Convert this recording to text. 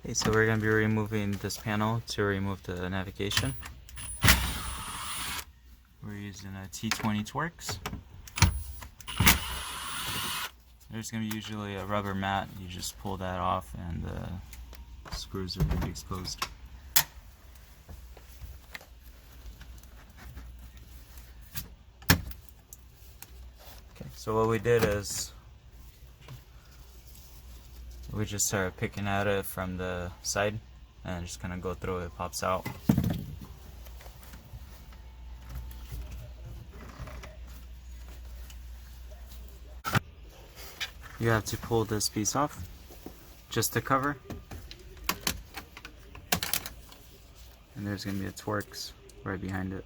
Okay, so we're going to be removing this panel to remove the navigation. We're using a T20 Torx. There's going to be usually a rubber mat. You just pull that off and the screws are going to be exposed. Okay, so what we did is we just started picking at it from the side and just kind of go through it, it pops out. You have to pull this piece off, just to cover. And there's going to be a Torx right behind it.